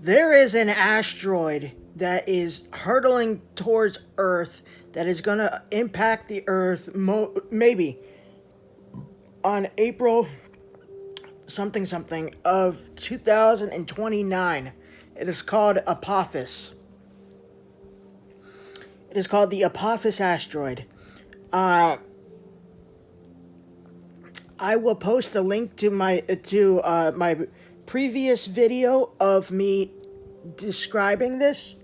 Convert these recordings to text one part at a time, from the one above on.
There is an asteroid that is hurtling towards Earth that is going to impact the Earth maybe on April something something of 2029. It is called Apophis. It is called the Apophis asteroid. I will post a link to my previous video of me describing this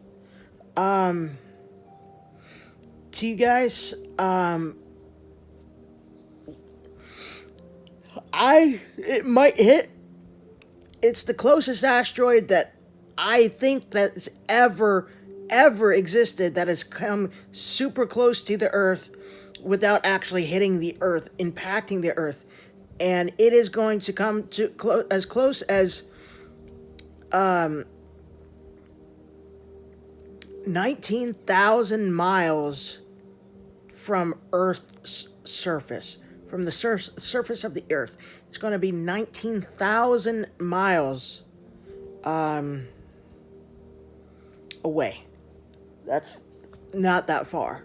to you guys. It might hit. It's the closest asteroid that I think that's ever existed that has come super close to the Earth without actually hitting the Earth, impacting the Earth. And it is going to come to as close as 19,000 miles from Earth's surface, from the surface of the Earth. It's going to be 19,000 miles away. That's not that far.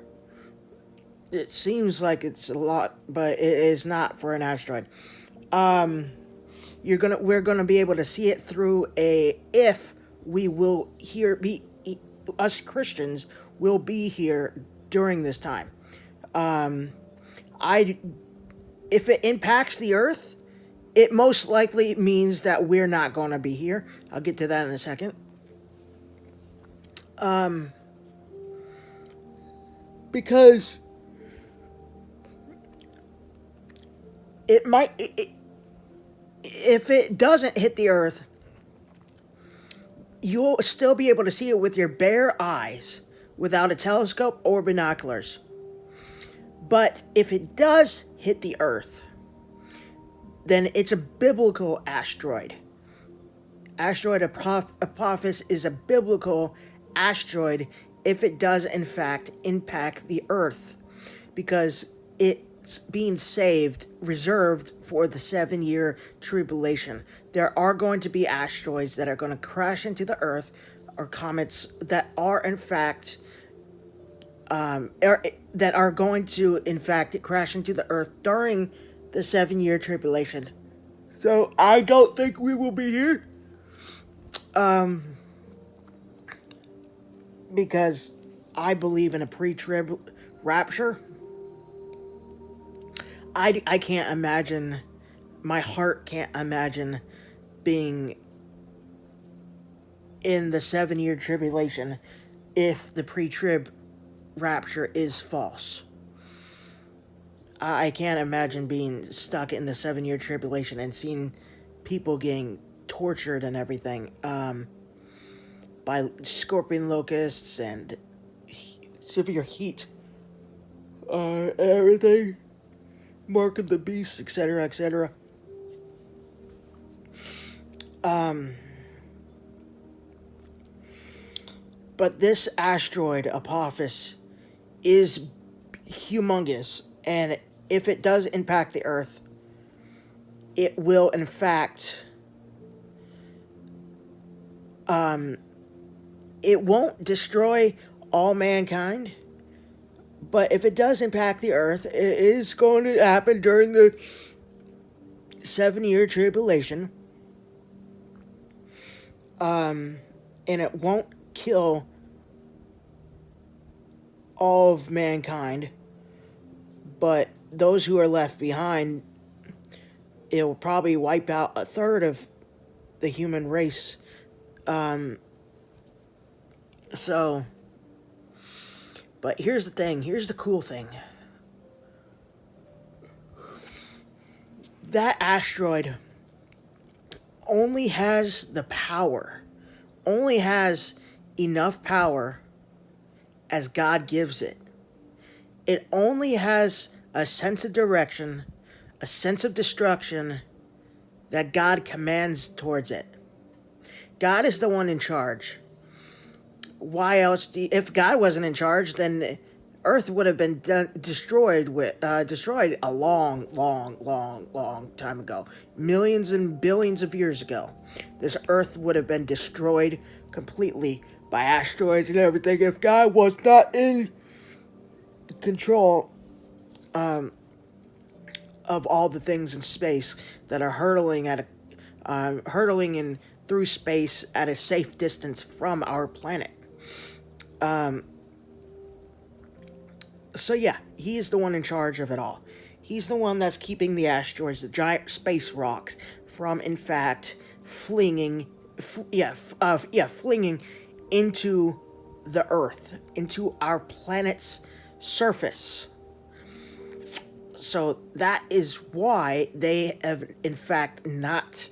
It seems like it's a lot, but it is not for an asteroid. We're gonna be able to see it through if we will us Christians will be here during this time. If it impacts the Earth, it most likely means that we're not going to be here. I'll get to that in a second. Because it might, if it doesn't hit the Earth, you'll still be able to see it with your bare eyes without a telescope or binoculars. But if it does hit the Earth, then it's a biblical asteroid. Asteroid Apophis is a biblical asteroid if it does in fact impact the Earth, because it's being reserved for the 7-year tribulation. There are going to be asteroids that are going to crash into the Earth, or comets that are in fact that are going to in fact crash into the Earth during the 7-year tribulation. So I don't think we will be here. Because I believe in a pre-trib rapture. I can't imagine, my heart can't imagine being in the 7-year tribulation if the pre-trib rapture is false. I can't imagine being stuck in the 7-year tribulation and seeing people getting tortured and everything by scorpion locusts and severe heat, everything, mark of the beast, etc., etc. But this asteroid Apophis is humongous, and if it does impact the Earth, it will in fact it won't destroy all mankind, but if it does impact the Earth, it is going to happen during the 7-year tribulation. And it won't kill all of mankind, but those who are left behind, it will probably wipe out a third of the human race. But here's the thing, here's the cool thing. That asteroid only has enough power as God gives it. It only has a sense of direction, a sense of destruction that God commands towards it. God is the one in charge. Why else if God wasn't in charge, then Earth would have been destroyed a long, long, long, long time ago, millions and billions of years ago. This Earth would have been destroyed completely by asteroids and everything if God was not in control of all the things in space that are hurtling in through space at a safe distance from our planet. So yeah, he is the one in charge of it all. He's the one that's keeping the asteroids, the giant space rocks, from in fact flinging into the Earth, into our planet's surface. So that is why they have in fact not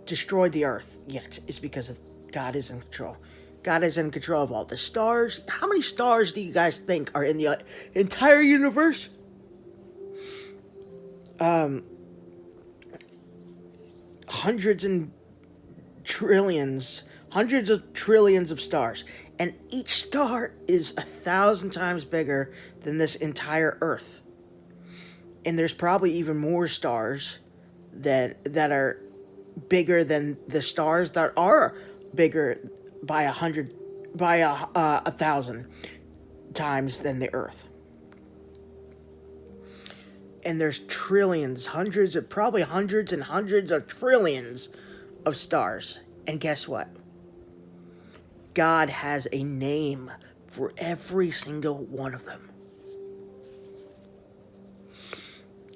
destroyed the Earth yet, is because of God is in control. God is in control of all the stars. How many stars do you guys think are in the entire universe? Hundreds of trillions of stars. And each star is 1,000 times bigger than this entire Earth. And there's probably even more stars that are bigger than the stars that are bigger by 1,000 times than the Earth. And there's trillions, hundreds and hundreds of trillions of stars. And guess what? God has a name for every single one of them.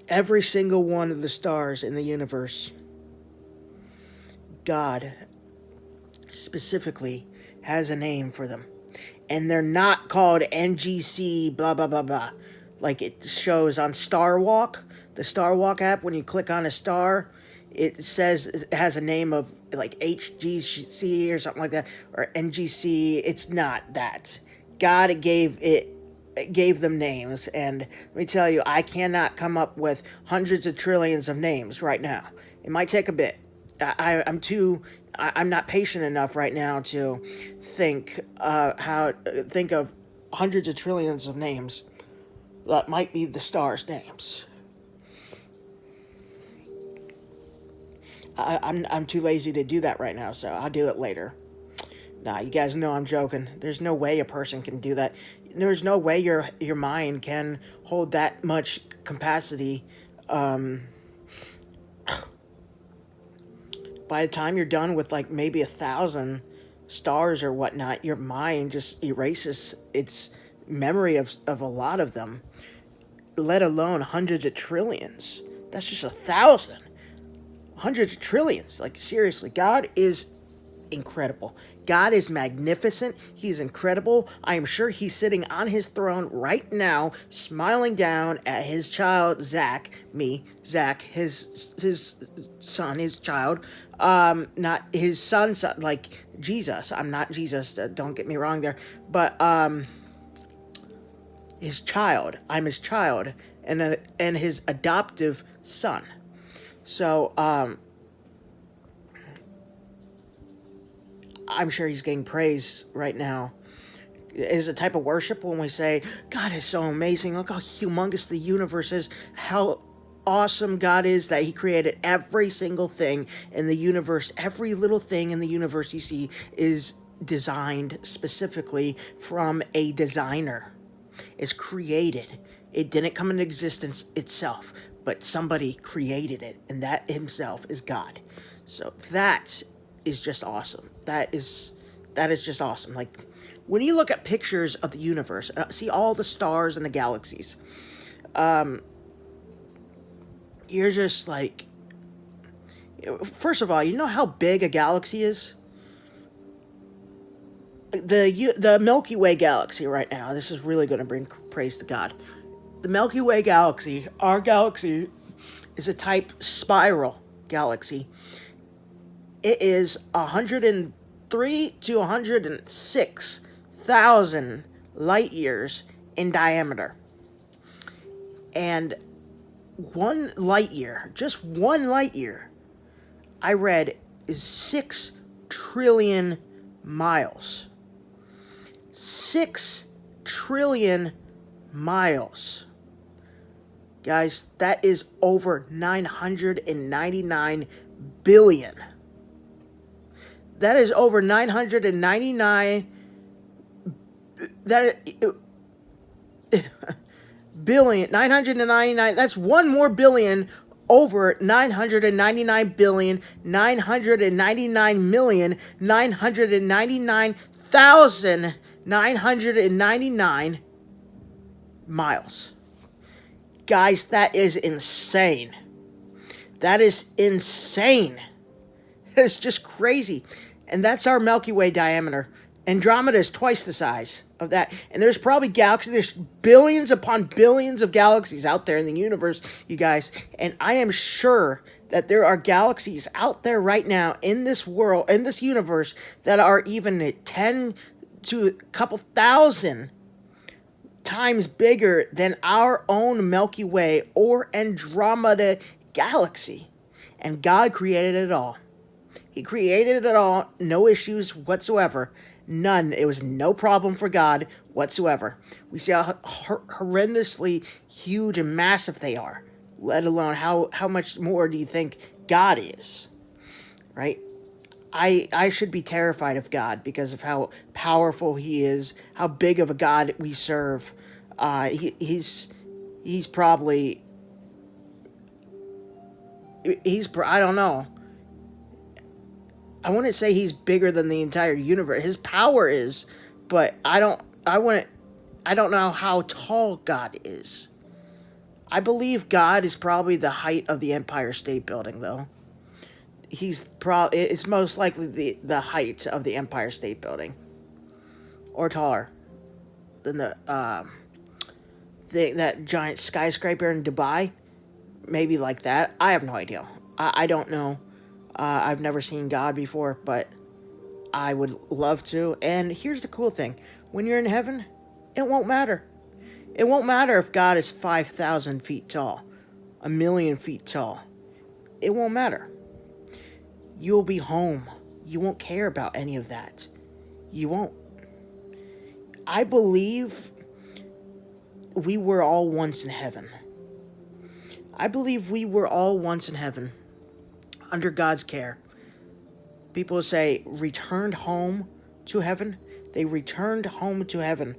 Every single one of the stars in the universe, God specifically has a name for them. And they're not called NGC blah blah blah blah like it shows on Star Walk, the Star Walk app. When you click on a star, it says it has a name of like HGC or something like that, or NGC. It's not that. God gave them names, and let me tell you, I cannot come up with hundreds of trillions of names right now. It might take a bit. I'm not patient enough right now to think of hundreds of trillions of names that might be the stars' names. I'm too lazy to do that right now, so I'll do it later. Nah, you guys know I'm joking. There's no way a person can do that. There's no way your mind can hold that much capacity. By the time you're done with like maybe 1,000 stars or whatnot, your mind just erases its memory of a lot of them, let alone hundreds of trillions. That's just 1,000. Hundreds of trillions. Like, seriously, God is incredible. God is magnificent. He's incredible. I am sure he's sitting on his throne right now, smiling down at his child, Zach, his son, his child, not his son, like Jesus. I'm not Jesus, don't get me wrong there, but, his child. I'm his child, and his adoptive son. So, I'm sure he's getting praise right now. It is a type of worship when we say, God is so amazing. Look how humongous the universe is. How awesome God is that he created every single thing in the universe. Every little thing in the universe you see is designed specifically from a designer. It's created. It didn't come into existence itself, but somebody created it, and that himself is God. So that is just awesome. That is just awesome. Like, when you look at pictures of the universe, see all the stars and the galaxies, you're just like, first of all, you know how big a galaxy is? The Milky Way galaxy right now, this is really going to bring praise to God. The Milky Way galaxy, our galaxy, is a type spiral galaxy. It is 103 to 106,000 light years in diameter. And just one light year, I read, is 6 trillion miles. 6 trillion miles. Guys, that is over 999 billion. That is over 999 billion. 999, that's one more billion over 999 billion, 999,999,999 miles. Guys, that is insane. That is insane. It's just crazy. And that's our Milky Way diameter. Andromeda is twice the size of that. And there's probably galaxies. There's billions upon billions of galaxies out there in the universe, you guys. And I am sure that there are galaxies out there right now in this world, in this universe, that are even 10 to a couple thousand times bigger than our own Milky Way or Andromeda galaxy. And God created it all. He created it all, no issues whatsoever. None. It was no problem for God whatsoever. We see how horrendously huge and massive they are, let alone how much more do you think God is, right? I should be terrified of God because of how powerful He is, how big of a God we serve. He's probably, I don't know. I wouldn't say He's bigger than the entire universe. His power is, but I don't know how tall God is. I believe God is probably the height of the Empire State Building, though. It's most likely the height of the Empire State Building, or taller than that giant skyscraper in Dubai. Maybe like that. I have no idea. I don't know. I've never seen God before, but I would love to. And here's the cool thing. When you're in heaven, it won't matter. It won't matter if God is 5,000 feet tall, 1,000,000 feet tall. It won't matter. You'll be home. You won't care about any of that. You won't. I believe we were all once in heaven. I believe we were all once in heaven, under God's care. People say returned home to heaven. They returned home to heaven.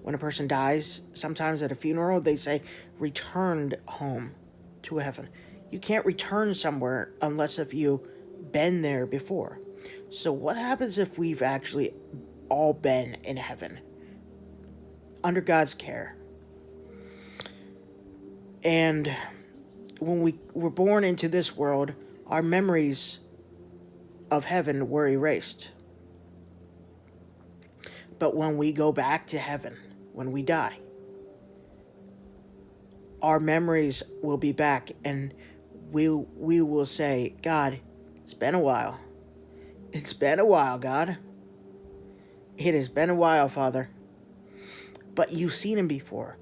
When a person dies, sometimes at a funeral, they say returned home to heaven. You can't return somewhere unless if you've been there before. So what happens if we've actually all been in heaven, under God's care? And when we were born into this world, our memories of heaven were erased. But when we go back to heaven, when we die, our memories will be back, and we will say, God, it's been a while. It's been a while, God. It has been a while, Father. But you've seen Him before.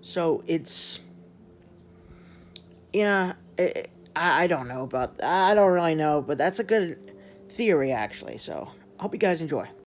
So it's, yeah, I don't know about, I don't really know, but that's a good theory, actually. So I hope you guys enjoy.